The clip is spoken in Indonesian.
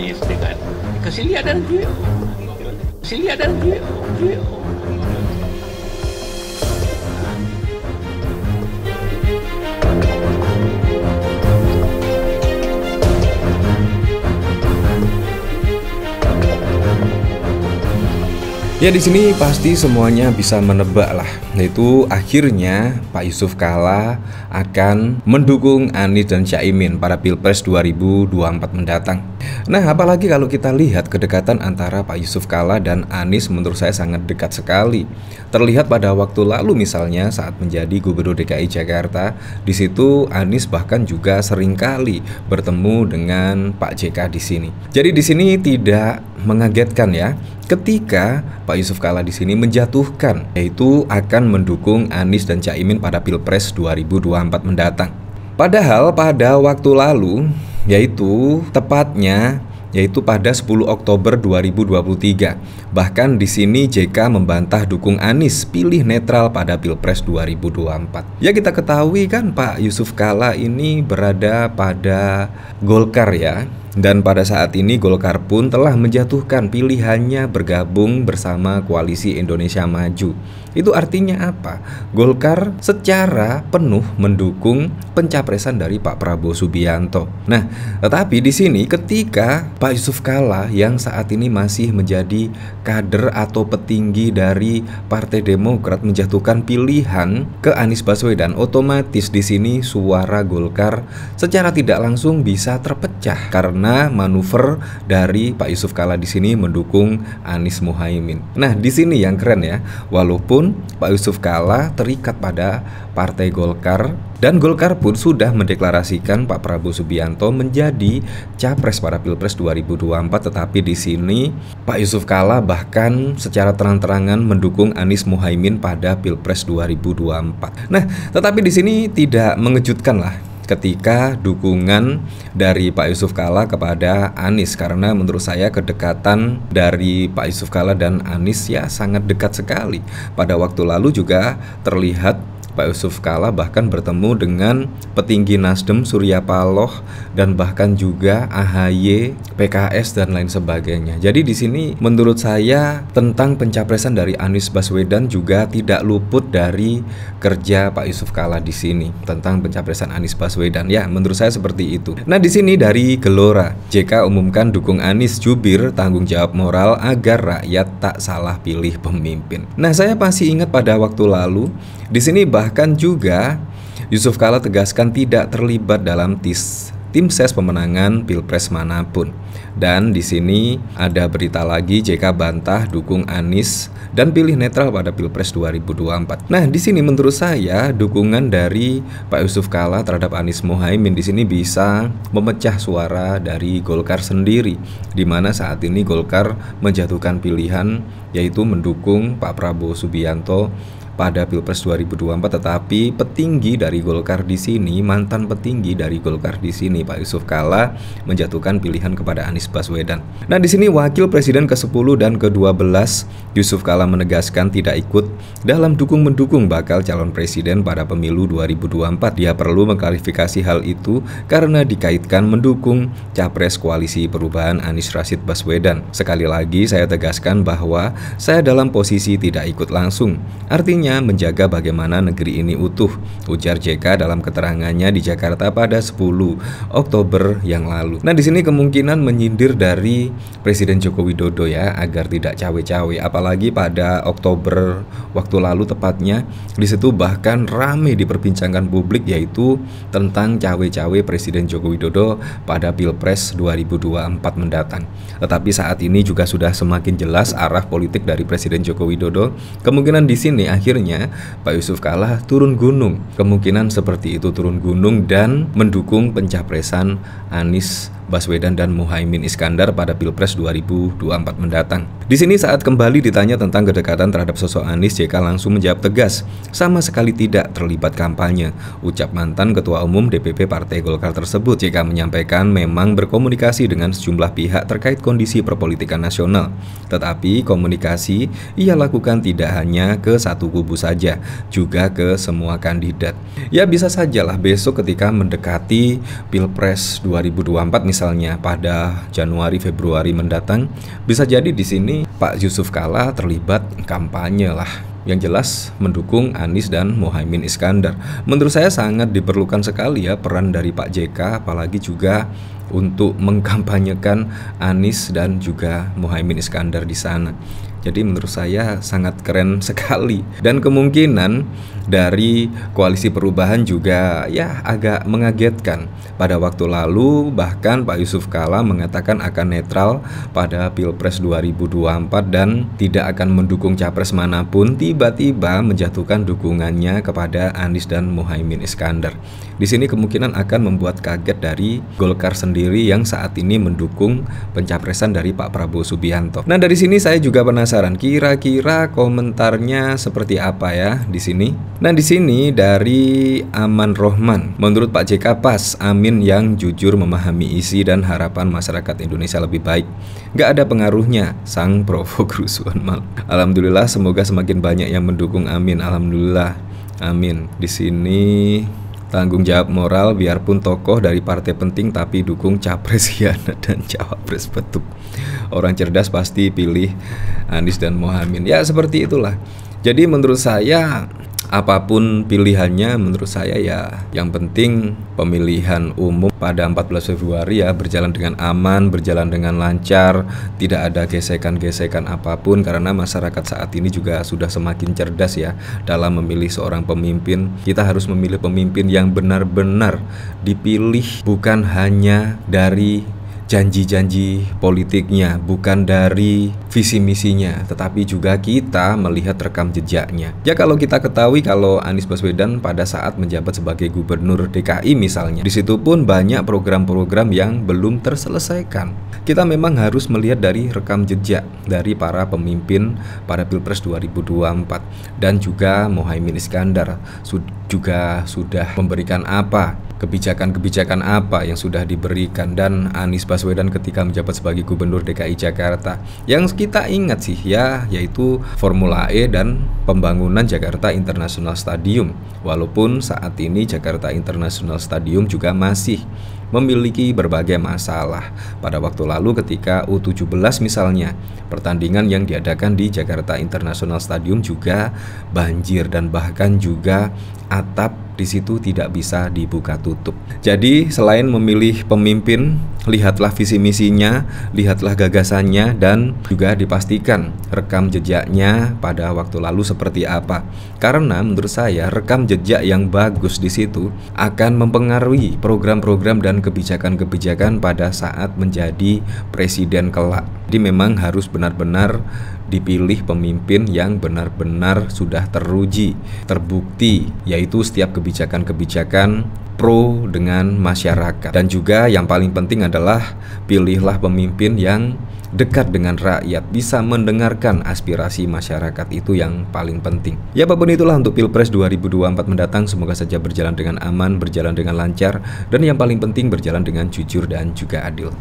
Anies dengan kasih lihat dan video, kasih lihat dan video. Ya, di sini pasti semuanya bisa menebak lah, yaitu akhirnya Pak Yusuf Kalla akan mendukung Anies dan Caimin pada Pilpres 2024 mendatang. Nah, apalagi kalau kita lihat kedekatan antara Pak Yusuf Kalla dan Anies menurut saya sangat dekat sekali. Terlihat pada waktu lalu misalnya saat menjadi Gubernur DKI Jakarta, di situ Anies bahkan juga seringkali bertemu dengan Pak JK di sini. Jadi di sini tidak mengagetkan ya, ketika Pak Yusuf Kalla di sini menjatuhkan, yaitu akan mendukung Anies dan Caimin pada Pilpres 2024 mendatang. Padahal pada waktu lalu, yaitu tepatnya pada 10 Oktober 2023. Bahkan di sini JK membantah dukung Anies pilih netral pada Pilpres 2024. Ya, kita ketahui kan Pak Yusuf Kalla ini berada pada Golkar ya. Dan pada saat ini Golkar pun telah menjatuhkan pilihannya bergabung bersama Koalisi Indonesia Maju. Itu artinya apa? Golkar secara penuh mendukung pencapresan dari Pak Prabowo Subianto. Nah, tetapi di sini ketika Pak Yusuf Kalla yang saat ini masih menjadi kader atau petinggi dari Partai Demokrat menjatuhkan pilihan ke Anies Baswedan, otomatis di sini suara Golkar secara tidak langsung bisa terpecah karena manuver dari Pak Yusuf Kalla di sini mendukung Anies Muhaimin. Nah, di sini yang keren ya, walaupun Pak Yusuf Kalla terikat pada Partai Golkar dan Golkar pun sudah mendeklarasikan Pak Prabowo Subianto menjadi capres pada Pilpres 2024, tetapi di sini Pak Yusuf Kalla bahkan secara terang-terangan mendukung Anies Muhaimin pada Pilpres 2024. Nah, tetapi di sini tidak mengejutkan lah ketika dukungan dari Pak Yusuf Kalla kepada Anies, karena menurut saya kedekatan dari Pak Yusuf Kalla dan Anies ya sangat dekat sekali. Pada waktu lalu juga terlihat Pak Yusuf Kalla bahkan bertemu dengan petinggi Nasdem Surya Paloh dan bahkan juga AHY, PKS dan lain sebagainya. Jadi di sini menurut saya tentang pencapresan dari Anies Baswedan juga tidak luput dari kerja Pak Yusuf Kalla di sini tentang pencapresan Anies Baswedan. Ya, menurut saya seperti itu. Nah, di sini dari Gelora, JK umumkan dukung Anies, jubir tanggung jawab moral agar rakyat tak salah pilih pemimpin. Nah, saya masih ingat pada waktu lalu di sini bahkan juga Yusuf Kalla tegaskan tidak terlibat dalam tim ses pemenangan Pilpres manapun. Dan di sini ada berita lagi, JK bantah dukung Anies dan pilih netral pada Pilpres 2024. Nah, di sini menurut saya dukungan dari Pak Yusuf Kalla terhadap Anies Muhaimin di sini bisa memecah suara dari Golkar sendiri, di mana saat ini Golkar menjatuhkan pilihan yaitu mendukung Pak Prabowo Subianto pada Pilpres 2024, tetapi petinggi dari Golkar di sini, mantan petinggi dari Golkar di sini, Pak Yusuf Kalla menjatuhkan pilihan kepada Anies Baswedan. Nah, di sini Wakil Presiden ke-10 dan ke-12 Yusuf Kalla menegaskan tidak ikut dalam dukung-mendukung bakal calon presiden pada pemilu 2024. Dia perlu mengklarifikasi hal itu karena dikaitkan mendukung capres Koalisi Perubahan Anies Rashid Baswedan. Sekali lagi saya tegaskan bahwa saya dalam posisi tidak ikut langsung. Artinya menjaga bagaimana negeri ini utuh, ujar JK dalam keterangannya di Jakarta pada 10 Oktober yang lalu. Nah, di sini kemungkinan menyindir dari Presiden Joko Widodo ya, agar tidak cawe-cawe. Apalagi pada Oktober waktu lalu tepatnya, di situ bahkan ramai diperbincangkan publik yaitu tentang cawe-cawe Presiden Joko Widodo pada Pilpres 2024 mendatang. Tetapi saat ini juga sudah semakin jelas arah politik dari Presiden Joko Widodo. Kemungkinan di sini akhirnya Pak Yusuf Kalla turun gunung. Kemungkinan seperti itu, turun gunung dan mendukung pencapresan Anies Baswedan dan Muhaimin Iskandar pada Pilpres 2024 mendatang. Di sini saat kembali ditanya tentang kedekatan terhadap sosok Anies, JK langsung menjawab tegas, sama sekali tidak terlibat kampanye, ucap mantan Ketua Umum DPP Partai Golkar tersebut. JK menyampaikan memang berkomunikasi dengan sejumlah pihak terkait kondisi perpolitikan nasional, tetapi komunikasi ia lakukan tidak hanya ke satu kubu saja, juga ke semua kandidat. Ya bisa sajalah besok ketika mendekati Pilpres 2024 misalnya misalnya pada Januari Februari mendatang, bisa jadi di sini Pak Yusuf Kalla terlibat kampanye lah. Yang jelas mendukung Anies dan Muhaimin Iskandar. Menurut saya sangat diperlukan sekali ya peran dari Pak JK, apalagi juga untuk mengkampanyekan Anies dan juga Muhaimin Iskandar di sana. Jadi menurut saya sangat keren sekali. Dan kemungkinan dari koalisi perubahan juga ya agak mengagetkan. Pada waktu lalu bahkan Pak Yusuf Kalla mengatakan akan netral pada Pilpres 2024 dan tidak akan mendukung capres manapun, tiba-tiba menjatuhkan dukungannya kepada Anies dan Muhaimin Iskandar. Di sini kemungkinan akan membuat kaget dari Golkar sendiri yang saat ini mendukung pencapresan dari Pak Prabowo Subianto. Nah, dari sini saya juga penasaran kira-kira komentarnya seperti apa ya di sini. Nah, di sini dari Aman Rohman, menurut Pak JK pas, Amin yang jujur memahami isi dan harapan masyarakat Indonesia lebih baik. Gak ada pengaruhnya sang provok kerusuhan mal. Alhamdulillah, semoga semakin banyak yang mendukung Amin. Alhamdulillah, amin. Di sini tanggung jawab moral, biarpun tokoh dari partai penting tapi dukung capres khianat dan cawapres betul. Orang cerdas pasti pilih Anies dan Muhaimin. Ya seperti itulah. Jadi menurut saya apapun pilihannya, menurut saya ya yang penting pemilihan umum pada 14 Februari ya berjalan dengan aman, berjalan dengan lancar, tidak ada gesekan-gesekan apapun, karena masyarakat saat ini juga sudah semakin cerdas ya dalam memilih seorang pemimpin. Kita harus memilih pemimpin yang benar-benar dipilih bukan hanya dari janji-janji politiknya, bukan dari visi misinya, tetapi juga kita melihat rekam jejaknya. Ya kalau kita ketahui kalau Anies Baswedan pada saat menjabat sebagai gubernur DKI misalnya, di situ pun banyak program-program yang belum terselesaikan. Kita memang harus melihat dari rekam jejak dari para pemimpin pada Pilpres 2024 dan juga Muhaimin Iskandar juga sudah memberikan apa, kebijakan-kebijakan apa yang sudah diberikan, dan Anies Baswedan ketika menjabat sebagai gubernur DKI Jakarta yang kita ingat sih ya, yaitu Formula E dan pembangunan Jakarta International Stadium. Walaupun saat ini Jakarta International Stadium juga masih memiliki berbagai masalah. Pada waktu lalu ketika U17 misalnya, pertandingan yang diadakan di Jakarta International Stadium juga banjir dan bahkan juga atap di situ tidak bisa dibuka tutup. Jadi selain memilih pemimpin, lihatlah visi misinya, lihatlah gagasannya, dan juga dipastikan rekam jejaknya pada waktu lalu seperti apa. Karena menurut saya rekam jejak yang bagus di situ akan mempengaruhi program-program dan kebijakan-kebijakan pada saat menjadi presiden kelak. Jadi memang harus benar-benar dipilih pemimpin yang benar-benar sudah teruji, terbukti, yaitu setiap kebijakan-kebijakan pro dengan masyarakat. Dan juga yang paling penting adalah pilihlah pemimpin yang dekat dengan rakyat, bisa mendengarkan aspirasi masyarakat, itu yang paling penting. Ya apapun itulah untuk Pilpres 2024 mendatang, semoga saja berjalan dengan aman, berjalan dengan lancar, dan yang paling penting berjalan dengan jujur dan juga adil.